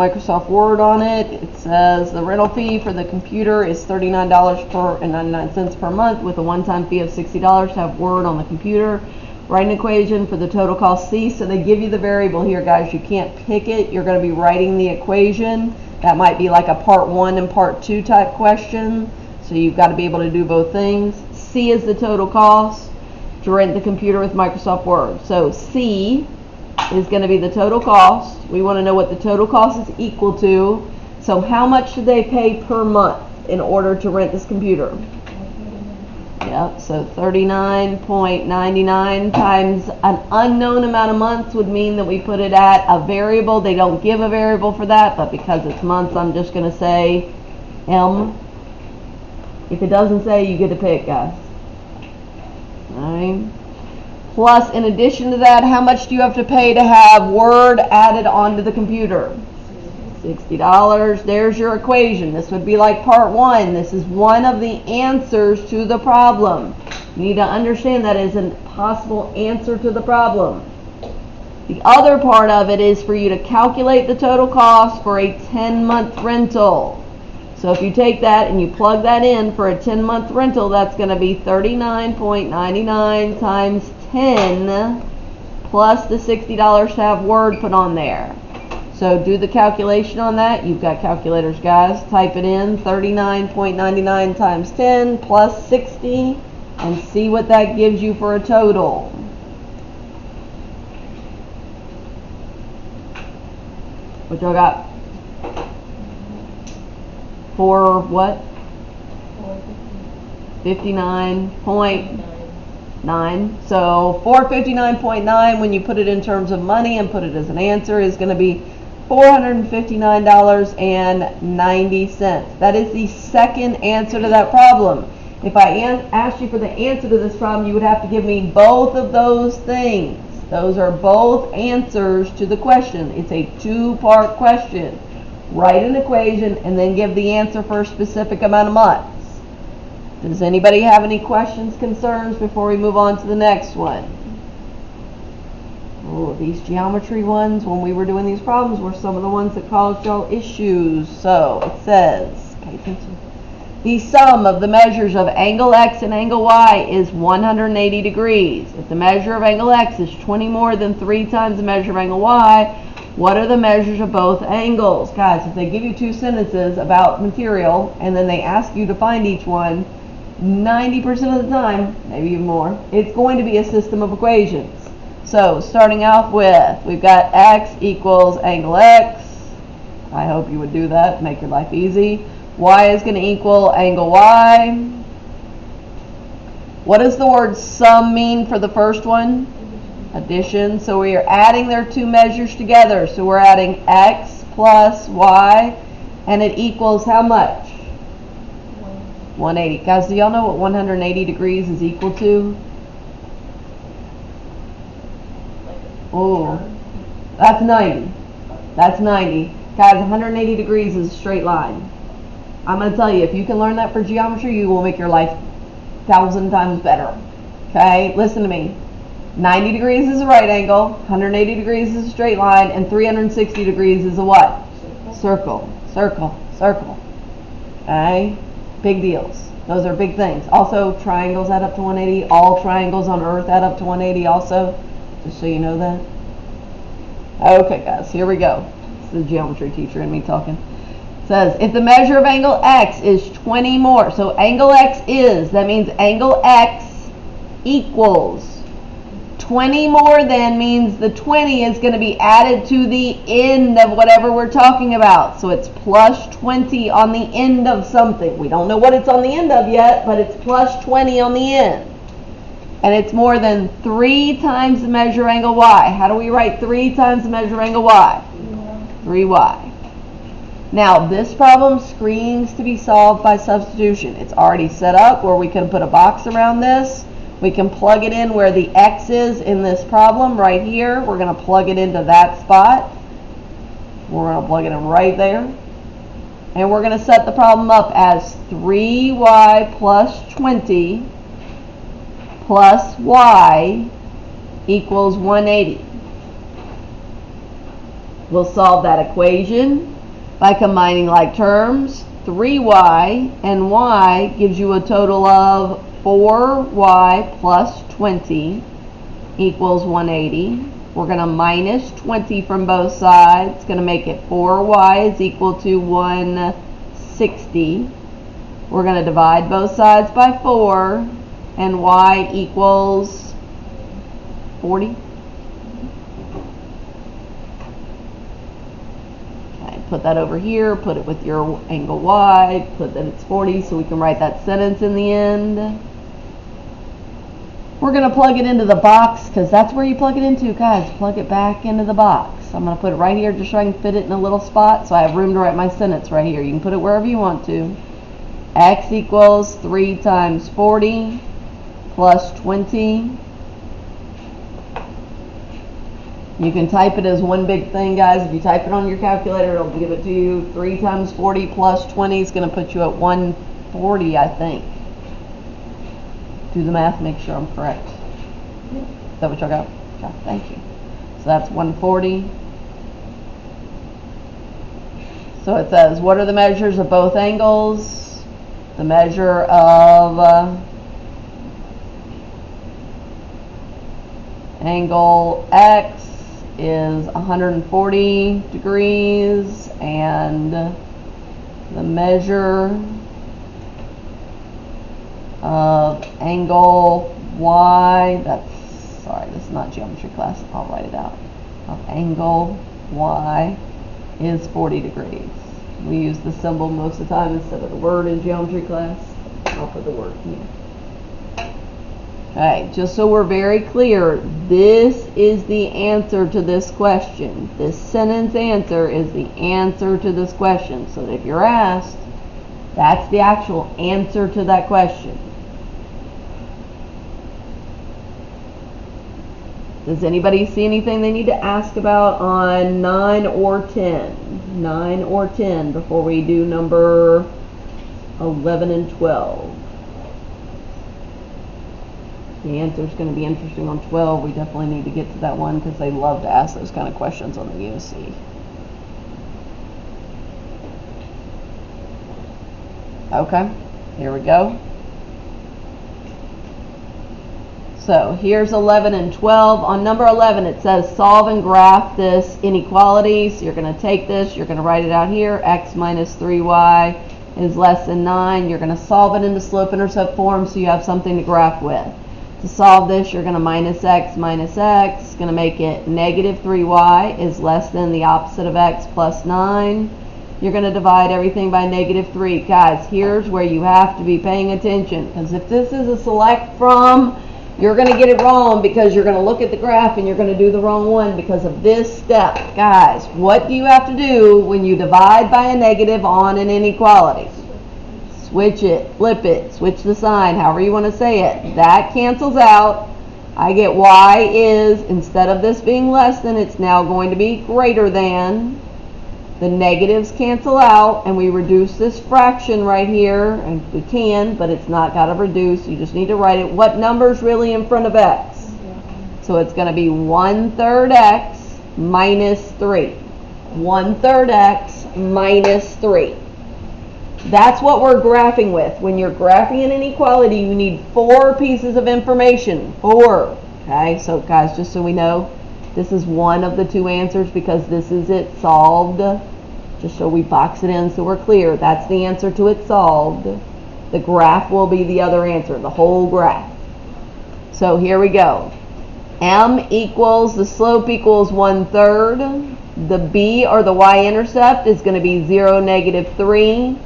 Microsoft Word on it. It says the rental fee for the computer is $39.99 per month with a one-time fee of $60 to have Word on the computer. Write an equation for the total cost C. So they give you the variable here, guys. You can't pick it. You're going to be writing the equation. That might be like a part 1 and part 2 type question. So you've got to be able to do both things. C is the total cost to rent the computer with Microsoft Word. So C is going to be the total cost. We want to know what the total cost is equal to. So how much should they pay per month in order to rent this computer? Yep, so $39.99 times an unknown amount of months would mean that we put it at a variable. They don't give a variable for that, but because it's months, I'm just going to say M. If it doesn't say, you get to pick, guys. Alright. Plus, in addition to that, how much do you have to pay to have Word added onto the computer? $60. There's your equation. This would be like part 1. This is one of the answers to the problem. You need to understand that is a possible answer to the problem. The other part of it is for you to calculate the total cost for a 10-month rental. So if you take that and you plug that in for a 10-month rental, that's going to be $39.99 times 10 plus the $60 to have Word put on there. So do the calculation on that. You've got calculators, guys. Type it in, 39.99 times 10 plus 60, and see what that gives you for a total. What y'all got? For what? 59.9. So 459.9, when you put it in terms of money and put it as an answer, is going to be $459.90. That is the second answer to that problem. If I asked you for the answer to this problem, you would have to give me both of those things. Those are both answers to the question. It's a two-part question. Write an equation and then give the answer for a specific amount of months. Does anybody have any questions, concerns before we move on to the next one? Oh, these geometry ones, when we were doing these problems, were some of the ones that caused y'all issues. So it says, pay attention. The sum of the measures of angle X and angle Y is 180 degrees. If the measure of angle X is 20 more than 3 times the measure of angle Y, what are the measures of both angles? Guys, if they give you 2 sentences about material and then they ask you to find each one, 90% of the time, maybe even more, it's going to be a system of equations. So, starting off with, we've got X equals angle X. I hope you would do that, make your life easy. Y is going to equal angle Y. What does the word sum mean for the first one? Addition. So we are adding their 2 measures together. So we're adding X plus Y, and it equals how much? 180. Guys, do y'all know what 180 degrees is equal to? Oh, that's 90. That's 90. Guys, 180 degrees is a straight line. I'm going to tell you, if you can learn that for geometry, you will make your life 1,000 times better. Okay, listen to me. 90 degrees is a right angle, 180 degrees is a straight line, and 360 degrees is a what? Circle. Circle. Circle. Okay? Big deals. Those are big things. Also, triangles add up to 180. All triangles on Earth add up to 180 also. Just so you know that. Okay, guys, here we go. It's the geometry teacher and me talking. It says, if the measure of angle X is 20 more, so angle X is, that means angle X equals 20 more than means the 20 is going to be added to the end of whatever we're talking about. So it's plus 20 on the end of something. We don't know what it's on the end of yet, but it's plus 20 on the end. And it's more than 3 times the measure of angle Y. How do we write 3 times the measure of angle Y? 3Y. Now, this problem screams to be solved by substitution. It's already set up where we can put a box around this. We can plug it in where the X is in this problem right here. We're going to plug it into that spot. We're going to plug it in right there. And we're going to set the problem up as 3Y plus 20 plus Y equals 180. We'll solve that equation by combining like terms. 3y and y gives you a total of 4y plus 20 equals 180. We're going to minus 20 from both sides. It's going to make it 4y is equal to 160. We're going to divide both sides by 4, and y equals 40. Okay, put that over here, put it with your angle y, put that it's 40 so we can write that sentence in the end. We're going to plug it into the box because that's where you plug it into, guys. Plug it back into the box. I'm going to put it right here just so I can fit it in a little spot so I have room to write my sentence right here. You can put it wherever you want to. X equals 3 times 40 plus 20. You can type it as one big thing, guys. If you type it on your calculator, it'll give it to you. 3 times 40 plus 20 is going to put you at 140, I think. Do the math, make sure I'm correct. Is that what y'all got? Okay, thank you. So that's 140. So it says, what are the measures of both angles? The measure of angle X is 140 degrees, and the measure of angle Y, sorry, this is not geometry class, I'll write it out, of angle Y is 40 degrees. We use the symbol most of the time instead of the word in geometry class. I'll put the word here. Okay, just so we're very clear, this is the answer to this question. This sentence answer is the answer to this question. So that if you're asked, that's the actual answer to that question. Does anybody see anything they need to ask about on 9 or 10? 9 or 10 before we do number 11 and 12. The answer is going to be interesting on 12. We definitely need to get to that one because they love to ask those kind of questions on the USC. Okay, here we go. So here's 11 and 12. On number 11, it says solve and graph this inequality. So you're going to take this, you're going to write it out here. X minus 3y is less than 9. You're going to solve it into slope-intercept form so you have something to graph with. To solve this, you're going to minus x minus x. It's going to make it negative 3y is less than the opposite of x plus 9. You're going to divide everything by negative 3. Guys, here's where you have to be paying attention, because if this is a select from, you're going to get it wrong because you're going to look at the graph and you're going to do the wrong one because of this step. Guys, what do you have to do when you divide by a negative on an inequality? Switch it, flip it, switch the sign, however you want to say it. That cancels out. I get y is, instead of this being less than, it's now going to be greater than. The negatives cancel out, and we reduce this fraction right here, and we can, but it's not got to reduce. You just need to write it. What number is really in front of x? So it's going to be 1/3 x minus 3. 1/3 x minus 3. That's what we're graphing with. When you're graphing an inequality, you need 4 pieces of information. 4. Okay, so guys, just so we know, this is one of the 2 answers because this is it solved. Just so we box it in so we're clear. That's the answer to it solved. The graph will be the other answer, the whole graph. So here we go. M equals, the slope equals 1/3. The B, or the y-intercept, is going to be 0, -3.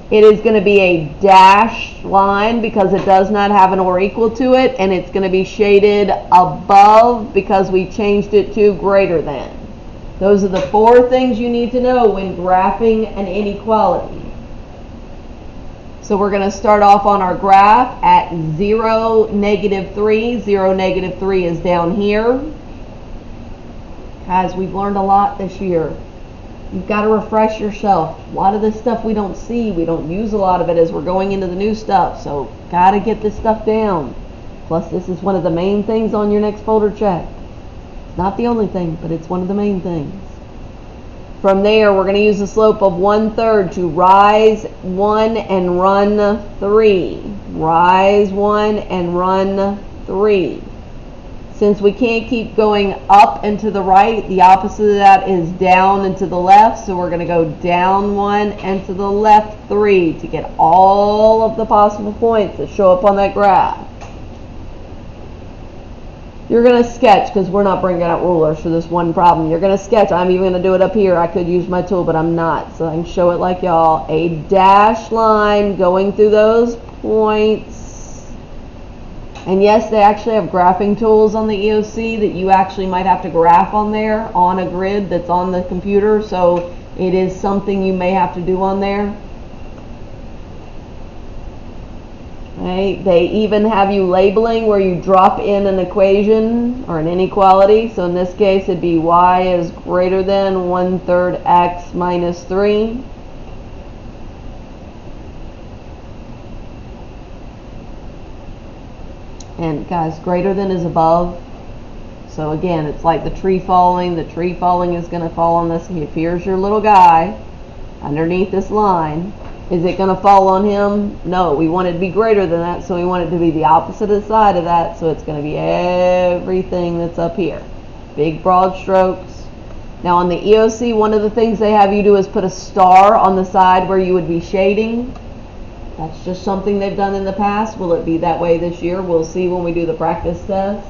It is going to be a dashed line because it does not have an or equal to it, and it's going to be shaded above because we changed it to greater than. Those are the 4 things you need to know when graphing an inequality. So we're going to start off on our graph at 0, -3. 0, -3 is down here. Guys, we've learned a lot this year. You've got to refresh yourself. A lot of this stuff we don't see. We don't use a lot of it as we're going into the new stuff. So got to get this stuff down. Plus, this is one of the main things on your next folder check. It's not the only thing, but it's one of the main things. From there, we're going to use the slope of 1/3 to rise 1 and run 3. Rise 1 and run 3. Since we can't keep going up and to the right, the opposite of that is down and to the left. So we're going to go down 1 and to the left 3 to get all of the possible points that show up on that graph. You're going to sketch, because we're not bringing out rulers for this one problem. You're going to sketch. I'm even going to do it up here. I could use my tool, but I'm not. So I can show it like y'all. A dashed line going through those points. And yes, they actually have graphing tools on the EOC that you actually might have to graph on there on a grid that's on the computer. So it is something you may have to do on there. Right. They even have you labeling where you drop in an equation or an inequality. So in this case, it'd be y is greater than 1/3 x minus 3. And guys, greater than is above. So again, it's like the tree falling. The tree falling is going to fall on this. If here's your little guy underneath this line, is it going to fall on him? No, we want it to be greater than that, so we want it to be the opposite side of that. So it's going to be everything that's up here. Big broad strokes. Now on the EOC, one of the things they have you do is put a star on the side where you would be shading. That's just something they've done in the past. Will it be that way this year? We'll see when we do the practice test.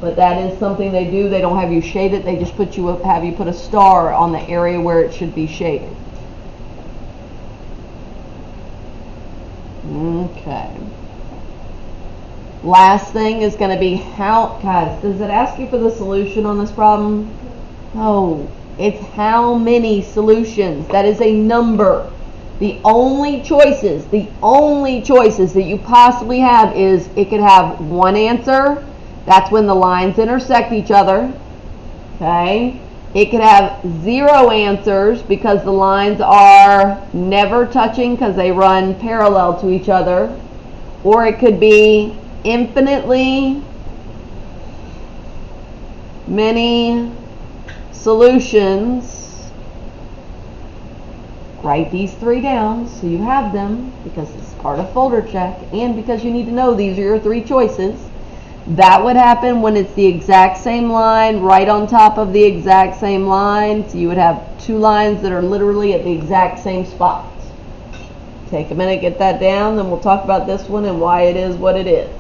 But that is something they do. They don't have you shade it. They just have you put a star on the area where it should be shaded. Okay. Last thing is going to be how, guys, does it ask you for the solution on this problem? No. It's how many solutions. That is a number. The only choices that you possibly have is it could have one answer. That's when the lines intersect each other. Okay. It could have 0 answers because the lines are never touching because they run parallel to each other. Or it could be infinitely many solutions. Write these 3 down so you have them, because it's part of folder check and because you need to know these are your 3 choices. That would happen when it's the exact same line right on top of the exact same line. So you would have 2 lines that are literally at the exact same spot. Take a minute, get that down, then we'll talk about this one and why it is what it is.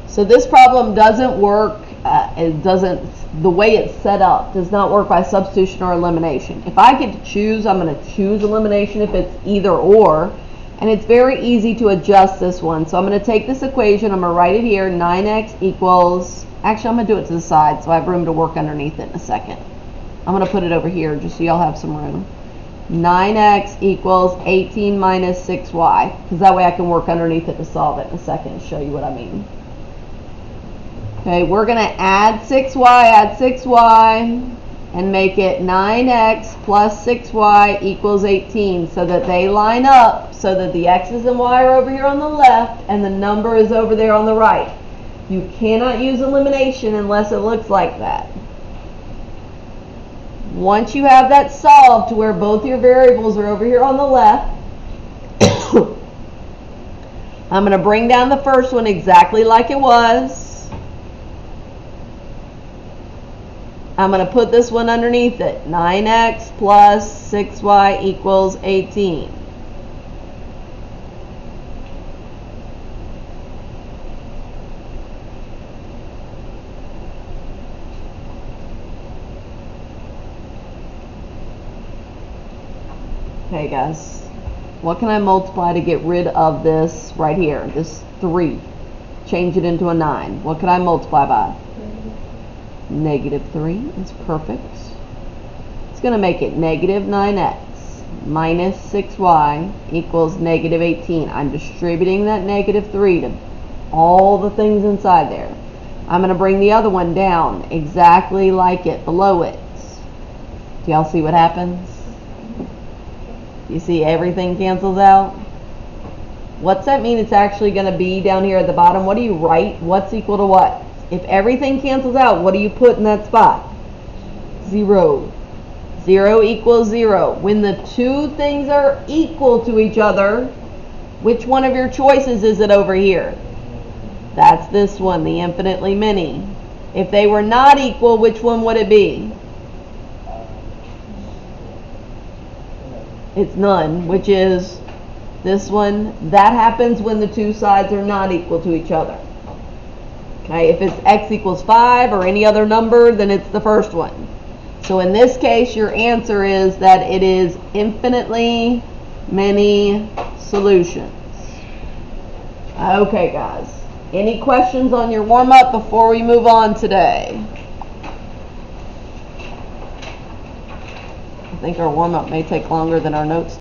So this problem doesn't work, the way it's set up does not work by substitution or elimination. If I get to choose, I'm going to choose elimination if it's either or, and it's very easy to adjust this one. So I'm going to take this equation, I'm going to write it here, 9x equals, actually I'm going to do it to the side so I have room to work underneath it in a second. I'm going to put it over here just so y'all have some room. 9x equals 18 minus 6y, because that way I can work underneath it to solve it in a second and show you what I mean. Okay, we're going to add 6y, and make it 9x plus 6y equals 18, so that they line up, so that the x's and y are over here on the left, and the number is over there on the right. You cannot use elimination unless it looks like that. Once you have that solved to where both your variables are over here on the left, I'm going to bring down the first one exactly like it was. I'm going to put this one underneath it. 9x plus 6y equals 18. Okay, guys. What can I multiply to get rid of this right here? This 3. Change it into a 9. What can I multiply by? -3 is perfect. It's going to make it -9x minus 6y equals -18. I'm distributing that -3 to all the things inside there. I'm going to bring the other one down exactly like it below it. Do y'all see what happens? You see everything cancels out? What's that mean it's actually going to be down here at the bottom? What do you write? What's equal to what? If everything cancels out, what do you put in that spot? 0. 0 equals 0. When the two things are equal to each other, which one of your choices is it over here? That's this one, the infinitely many. If they were not equal, which one would it be? It's none, which is this one. That happens when the two sides are not equal to each other. Okay, if it's x equals 5 or any other number, then it's the first one. So in this case, your answer is that it is infinitely many solutions. Okay, guys. Any questions on your warm-up before we move on today? I think our warm-up may take longer than our notes